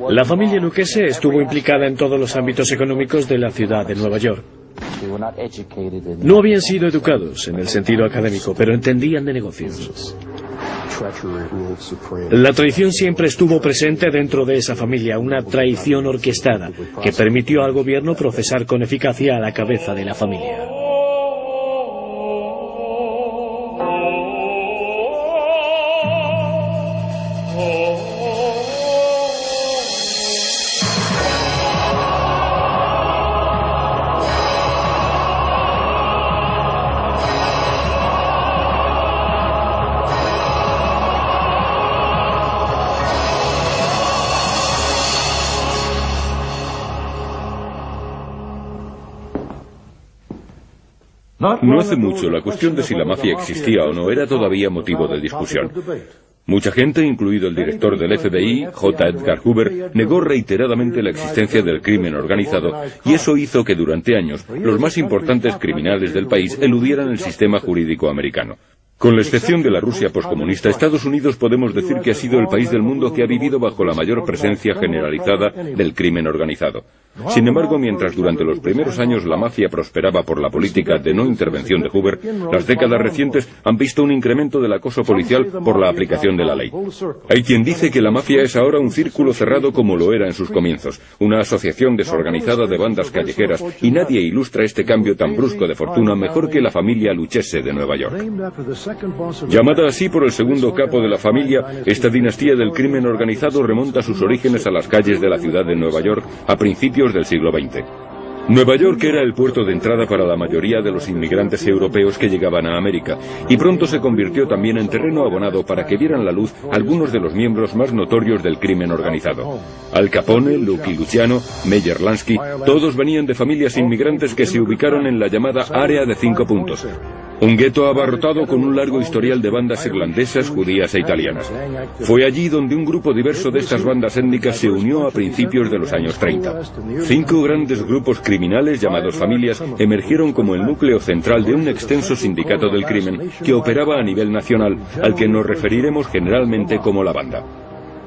La familia Lucchese estuvo implicada en todos los ámbitos económicos de la ciudad de Nueva York. No habían sido educados en el sentido académico, pero entendían de negocios. La traición siempre estuvo presente dentro de esa familia, una traición orquestada que permitió al gobierno procesar con eficacia a la cabeza de la familia. No hace mucho, la cuestión de si la mafia existía o no era todavía motivo de discusión. Mucha gente, incluido el director del FBI, J. Edgar Hoover, negó reiteradamente la existencia del crimen organizado, y eso hizo que durante años los más importantes criminales del país eludieran el sistema jurídico americano. Con la excepción de la Rusia poscomunista, Estados Unidos podemos decir que ha sido el país del mundo que ha vivido bajo la mayor presencia generalizada del crimen organizado. Sin embargo, mientras durante los primeros años la mafia prosperaba por la política de no intervención de Hoover, las décadas recientes han visto un incremento del acoso policial por la aplicación de la ley. Hay quien dice que la mafia es ahora un círculo cerrado como lo era en sus comienzos, una asociación desorganizada de bandas callejeras, y nadie ilustra este cambio tan brusco de fortuna mejor que la familia Lucchese de Nueva York. Llamada así por el segundo capo de la familia, esta dinastía del crimen organizado remonta sus orígenes a las calles de la ciudad de Nueva York a principios del siglo XX. Nueva York era el puerto de entrada para la mayoría de los inmigrantes europeos que llegaban a América, y pronto se convirtió también en terreno abonado para que vieran la luz algunos de los miembros más notorios del crimen organizado. Al Capone, Lucky Luciano, Meyer Lansky, todos venían de familias inmigrantes que se ubicaron en la llamada Área de 5 puntos. Un gueto abarrotado con un largo historial de bandas irlandesas, judías e italianas. Fue allí donde un grupo diverso de estas bandas étnicas se unió a principios de los años 30. 5 grandes grupos criminales llamados familias emergieron como el núcleo central de un extenso sindicato del crimen que operaba a nivel nacional, al que nos referiremos generalmente como la banda.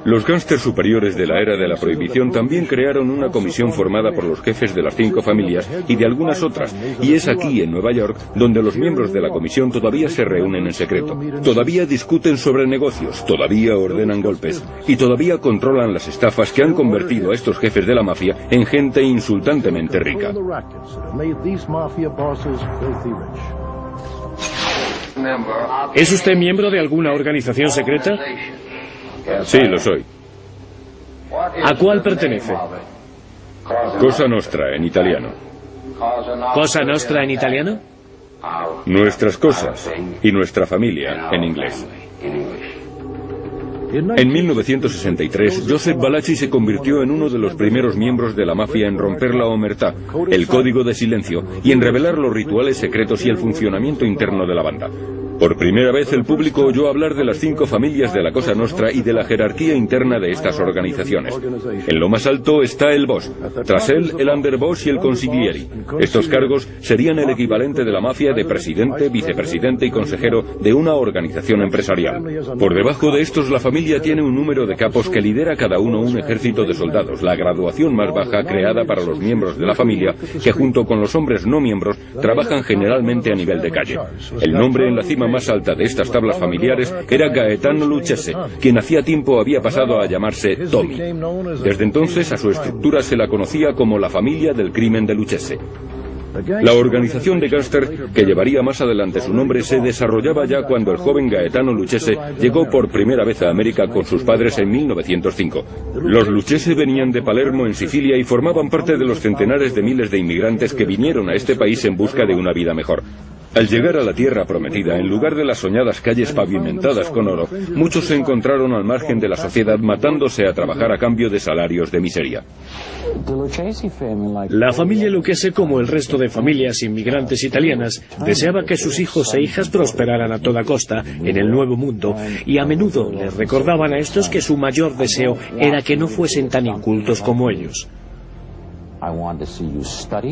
Los gángsters superiores de la era de la prohibición también crearon una comisión formada por los jefes de las 5 familias y de algunas otras, y es aquí, en Nueva York, donde los miembros de la comisión todavía se reúnen en secreto, todavía discuten sobre negocios, todavía ordenan golpes, y todavía controlan las estafas que han convertido a estos jefes de la mafia en gente insultantemente rica. ¿Es usted miembro de alguna organización secreta? Sí, lo soy. ¿A cuál pertenece? Cosa Nostra, en italiano. ¿Cosa Nostra en italiano? Nuestras cosas y nuestra familia, en inglés. En 1963, Joseph Valachi se convirtió en uno de los primeros miembros de la mafia en romper la omertá, el código de silencio, y en revelar los rituales secretos y el funcionamiento interno de la banda. Por primera vez el público oyó hablar de las 5 familias de la Cosa Nostra y de la jerarquía interna de estas organizaciones. En lo más alto está el boss, tras él el underboss y el consiglieri. Estos cargos serían el equivalente de la mafia de presidente, vicepresidente y consejero de una organización empresarial. Por debajo de estos la familia tiene un número de capos que lidera cada uno un ejército de soldados, la graduación más baja creada para los miembros de la familia, que junto con los hombres no miembros trabajan generalmente a nivel de calle. El nombre en la cima más alta de estas tablas familiares era Gaetano Lucchese, quien hacía tiempo había pasado a llamarse Tommy. Desde entonces a su estructura se la conocía como la familia del crimen de Lucchese. La organización de gángster, que llevaría más adelante su nombre, se desarrollaba ya cuando el joven Gaetano Lucchese llegó por primera vez a América con sus padres en 1905. Los Lucchese venían de Palermo, en Sicilia, y formaban parte de los centenares de miles de inmigrantes que vinieron a este país en busca de una vida mejor. Al llegar a la tierra prometida, en lugar de las soñadas calles pavimentadas con oro, muchos se encontraron al margen de la sociedad matándose a trabajar a cambio de salarios de miseria. La familia Lucchese, como el resto de familias inmigrantes italianas, deseaba que sus hijos e hijas prosperaran a toda costa en el Nuevo Mundo, y a menudo les recordaban a estos que su mayor deseo era que no fuesen tan incultos como ellos.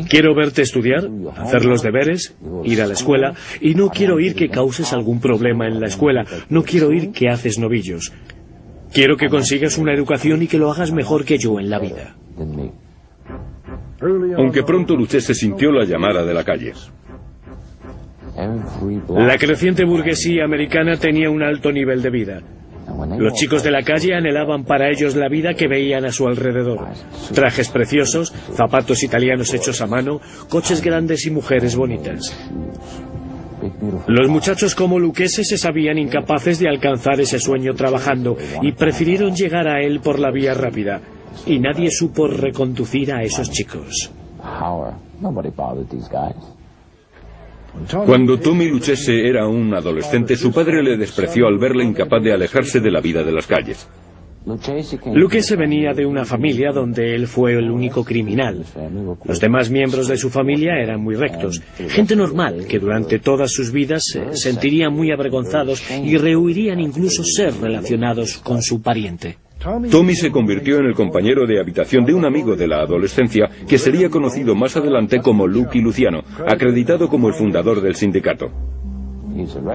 Quiero verte estudiar, hacer los deberes, ir a la escuela, y no quiero oír que causes algún problema en la escuela, no quiero oír que haces novillos. Quiero que consigas una educación y que lo hagas mejor que yo en la vida. Aunque pronto Lucchese sintió la llamada de la calle. La creciente burguesía americana tenía un alto nivel de vida. Los chicos de la calle anhelaban para ellos la vida que veían a su alrededor. Trajes preciosos, zapatos italianos hechos a mano, coches grandes y mujeres bonitas. Los muchachos como Lucchese se sabían incapaces de alcanzar ese sueño trabajando y prefirieron llegar a él por la vía rápida. Y nadie supo reconducir a esos chicos. Cuando Tommy Lucchese era un adolescente, su padre le despreció al verle incapaz de alejarse de la vida de las calles. Lucchese venía de una familia donde él fue el único criminal. Los demás miembros de su familia eran muy rectos, gente normal que durante todas sus vidas se sentirían muy avergonzados y rehuirían incluso ser relacionados con su pariente. Tommy se convirtió en el compañero de habitación de un amigo de la adolescencia que sería conocido más adelante como Lucky Luciano, acreditado como el fundador del sindicato.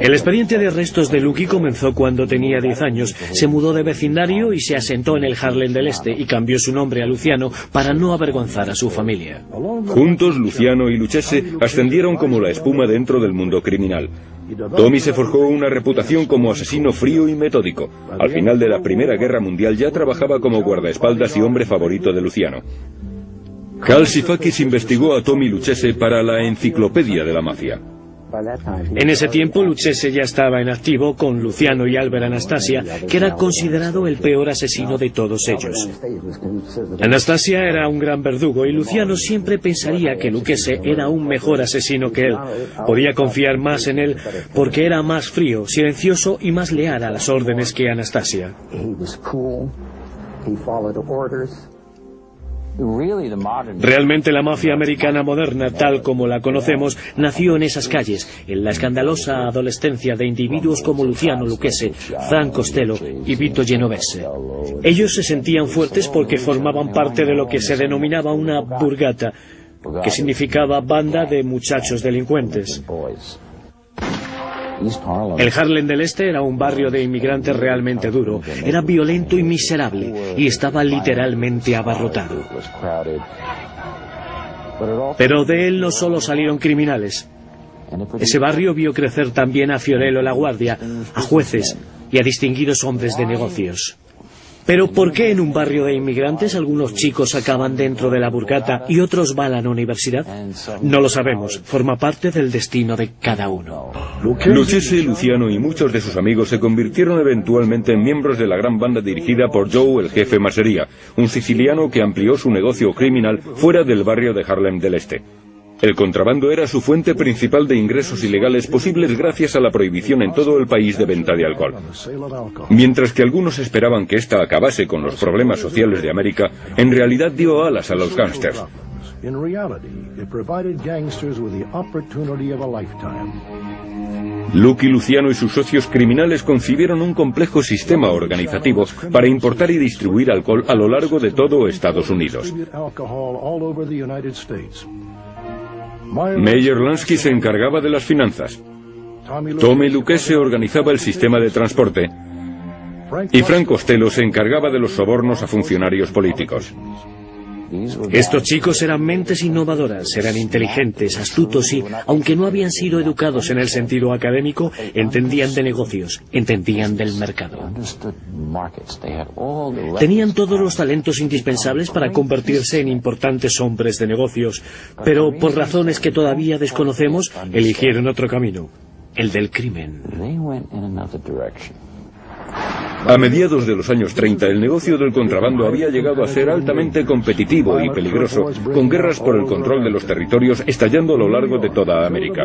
El expediente de arrestos de Lucky comenzó cuando tenía 10 años. Se mudó de vecindario y se asentó en el Harlem del Este y cambió su nombre a Luciano para no avergonzar a su familia. Juntos, Luciano y Lucchese ascendieron como la espuma dentro del mundo criminal. Tommy se forjó una reputación como asesino frío y metódico. Al final de la Primera Guerra Mundial ya trabajaba como guardaespaldas y hombre favorito de Luciano. Calcifakis investigó a Tommy Lucchese para la Enciclopedia de la Mafia. En ese tiempo Lucchese ya estaba en activo con Luciano y Albert Anastasia, que era considerado el peor asesino de todos ellos. Anastasia era un gran verdugo y Luciano siempre pensaría que Lucchese era un mejor asesino que él. Podía confiar más en él porque era más frío, silencioso y más leal a las órdenes que Anastasia. Realmente la mafia americana moderna, tal como la conocemos, nació en esas calles, en la escandalosa adolescencia de individuos como Luciano Lucchese, Frank Costello y Vito Genovese. Ellos se sentían fuertes porque formaban parte de lo que se denominaba una burgata, que significaba banda de muchachos delincuentes. El Harlem del Este era un barrio de inmigrantes realmente duro, era violento y miserable, y estaba literalmente abarrotado. Pero de él no solo salieron criminales. Ese barrio vio crecer también a Fiorello La Guardia, a jueces y a distinguidos hombres de negocios. Pero ¿por qué en un barrio de inmigrantes algunos chicos acaban dentro de la burgata y otros van a la universidad? No lo sabemos, forma parte del destino de cada uno. Lucchese, Luciano y muchos de sus amigos se convirtieron eventualmente en miembros de la gran banda dirigida por Joe el Jefe Masseria, un siciliano que amplió su negocio criminal fuera del barrio de Harlem del Este. El contrabando era su fuente principal de ingresos ilegales posibles gracias a la prohibición en todo el país de venta de alcohol. Mientras que algunos esperaban que esta acabase con los problemas sociales de América, en realidad dio alas a los gángsters. Lucky Luciano y sus socios criminales concibieron un complejo sistema organizativo para importar y distribuir alcohol a lo largo de todo Estados Unidos. Meyer Lansky se encargaba de las finanzas. Tommy Lucchese organizaba el sistema de transporte. Y Frank Costello se encargaba de los sobornos a funcionarios políticos. Estos chicos eran mentes innovadoras, eran inteligentes, astutos y, aunque no habían sido educados en el sentido académico, entendían de negocios, entendían del mercado. Tenían todos los talentos indispensables para convertirse en importantes hombres de negocios, pero por razones que todavía desconocemos, eligieron otro camino, el del crimen. A mediados de los años 30, el negocio del contrabando había llegado a ser altamente competitivo y peligroso, con guerras por el control de los territorios estallando a lo largo de toda América.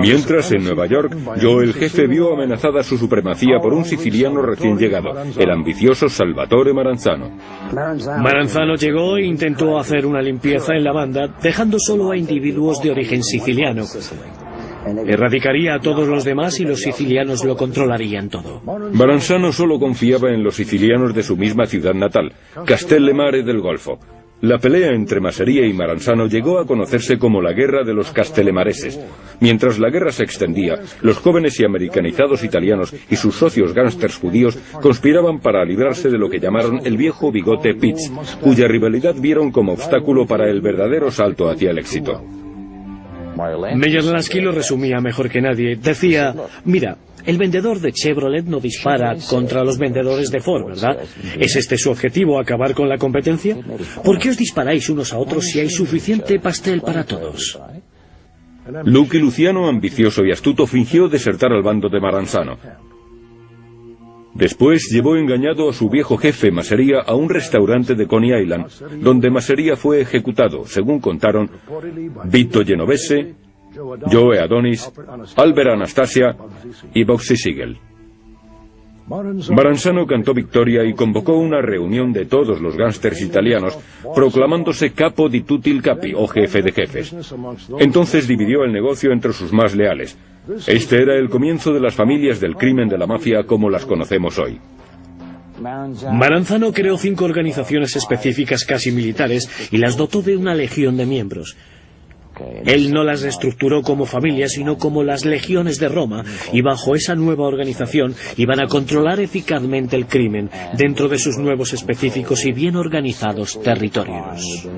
Mientras, en Nueva York, Joe el Jefe vio amenazada su supremacía por un siciliano recién llegado, el ambicioso Salvatore Maranzano. Maranzano llegó e intentó hacer una limpieza en la banda, dejando solo a individuos de origen siciliano. Erradicaría a todos los demás y los sicilianos lo controlarían todo. Maranzano solo confiaba en los sicilianos de su misma ciudad natal, Castellamare del Golfo. La pelea entre Masseria y Maranzano llegó a conocerse como la Guerra de los Castellamareses. Mientras la guerra se extendía, los jóvenes y americanizados italianos y sus socios gángsters judíos conspiraban para librarse de lo que llamaron el viejo bigote Pitts, cuya rivalidad vieron como obstáculo para el verdadero salto hacia el éxito. Meyer Lansky lo resumía mejor que nadie. Decía, mira, el vendedor de Chevrolet no dispara contra los vendedores de Ford, ¿verdad? ¿Es este su objetivo, acabar con la competencia? ¿Por qué os disparáis unos a otros si hay suficiente pastel para todos? Lucky Luciano, ambicioso y astuto, fingió desertar al bando de Maranzano. Después llevó engañado a su viejo jefe, Masseria, a un restaurante de Coney Island, donde Masseria fue ejecutado, según contaron Vito Genovese, Joe Adonis, Albert Anastasia y Bugsy Siegel. Maranzano cantó victoria y convocó una reunión de todos los gángsters italianos, proclamándose capo di tutti il capi, o jefe de jefes. Entonces dividió el negocio entre sus más leales. Este era el comienzo de las familias del crimen de la mafia como las conocemos hoy. Maranzano creó 5 organizaciones específicas casi militares y las dotó de una legión de miembros. Él no las reestructuró como familias, sino como las legiones de Roma, y bajo esa nueva organización iban a controlar eficazmente el crimen dentro de sus nuevos específicos y bien organizados territorios.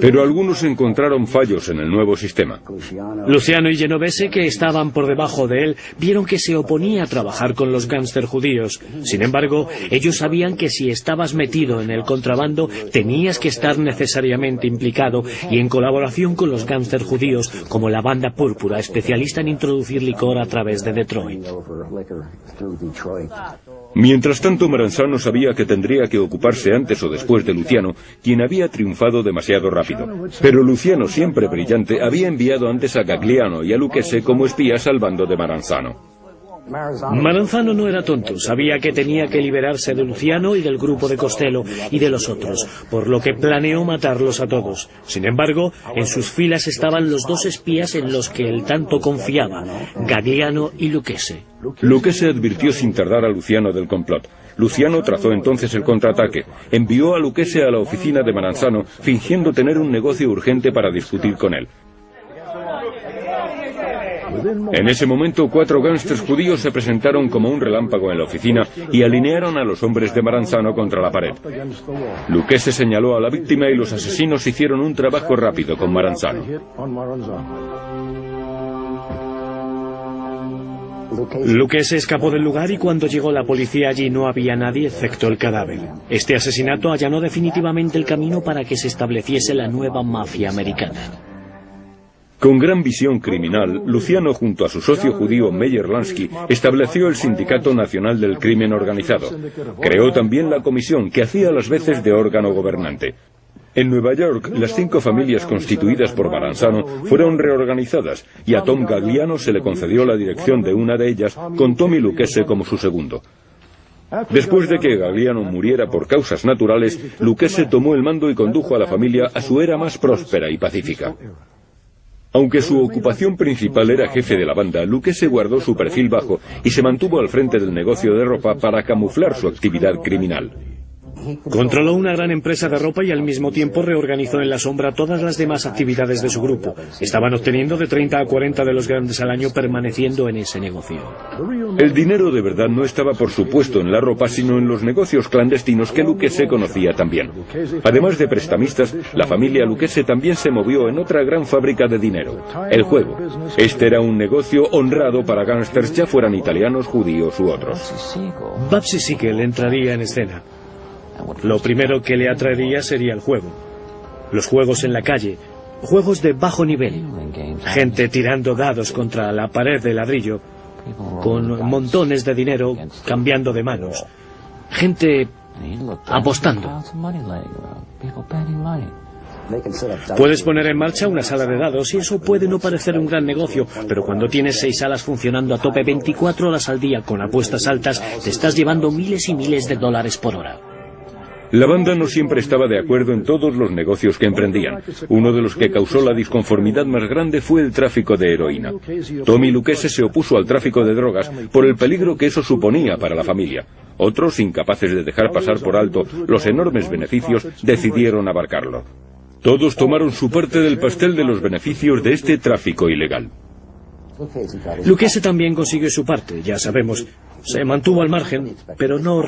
Pero algunos encontraron fallos en el nuevo sistema. Luciano y Genovese, que estaban por debajo de él, vieron que se oponía a trabajar con los gángsters judíos. Sin embargo, ellos sabían que si estabas metido en el contrabando, tenías que estar necesariamente implicado y en colaboración con los gángsters judíos, como la Banda Púrpura, especialista en introducir licor a través de Detroit. Mientras tanto, Maranzano sabía que tendría que ocuparse antes o después de Luciano, quien había triunfado demasiado rápido. Pero Luciano, siempre brillante, había enviado antes a Gagliano y a Lucchese como espías al bando de Maranzano. Maranzano no era tonto, sabía que tenía que liberarse de Luciano y del grupo de Costello y de los otros, por lo que planeó matarlos a todos. Sin embargo, en sus filas estaban los 2 espías en los que él tanto confiaba, Gagliano y Lucchese. Lucchese advirtió sin tardar a Luciano del complot. Luciano trazó entonces el contraataque. Envió a Lucchese a la oficina de Maranzano, fingiendo tener un negocio urgente para discutir con él. En ese momento, 4 gángsters judíos se presentaron como un relámpago en la oficina y alinearon a los hombres de Maranzano contra la pared. Lucchese señaló a la víctima y los asesinos hicieron un trabajo rápido con Maranzano. Lucchese escapó del lugar y cuando llegó la policía allí no había nadie excepto el cadáver. Este asesinato allanó definitivamente el camino para que se estableciese la nueva mafia americana. Con gran visión criminal, Luciano, junto a su socio judío Meyer Lansky, estableció el Sindicato Nacional del Crimen Organizado. Creó también la comisión, que hacía las veces de órgano gobernante. En Nueva York, las 5 familias constituidas por Maranzano fueron reorganizadas, y a Tom Gagliano se le concedió la dirección de una de ellas, con Tommy Lucchese como su segundo. Después de que Gagliano muriera por causas naturales, Lucchese tomó el mando y condujo a la familia a su era más próspera y pacífica. Aunque su ocupación principal era jefe de la banda, Lucchese guardó su perfil bajo y se mantuvo al frente del negocio de ropa para camuflar su actividad criminal. Controló una gran empresa de ropa y al mismo tiempo reorganizó en la sombra todas las demás actividades de su grupo. Estaban obteniendo de 30 a 40 de los grandes al año permaneciendo en ese negocio. El dinero de verdad no estaba por supuesto en la ropa, sino en los negocios clandestinos que Lucchese conocía también. Además de prestamistas, la familia Lucchese también se movió en otra gran fábrica de dinero, el juego. Este era un negocio honrado para gángsters, ya fueran italianos, judíos u otros. Bugsy Siegel entraría en escena. Lo primero que le atraería sería el juego. Los juegos en la calle, juegos de bajo nivel, gente tirando dados contra la pared de ladrillo, con montones de dinero cambiando de manos, gente apostando. Puedes poner en marcha una sala de dados y eso puede no parecer un gran negocio, pero cuando tienes 6 salas funcionando a tope 24 horas al día con apuestas altas, te estás llevando miles y miles de dólares por hora. La banda no siempre estaba de acuerdo en todos los negocios que emprendían. Uno de los que causó la disconformidad más grande fue el tráfico de heroína. Tommy Lucchese se opuso al tráfico de drogas por el peligro que eso suponía para la familia. Otros, incapaces de dejar pasar por alto los enormes beneficios, decidieron abarcarlo. Todos tomaron su parte del pastel de los beneficios de este tráfico ilegal. Lucchese también consiguió su parte, ya sabemos. Se mantuvo al margen, pero no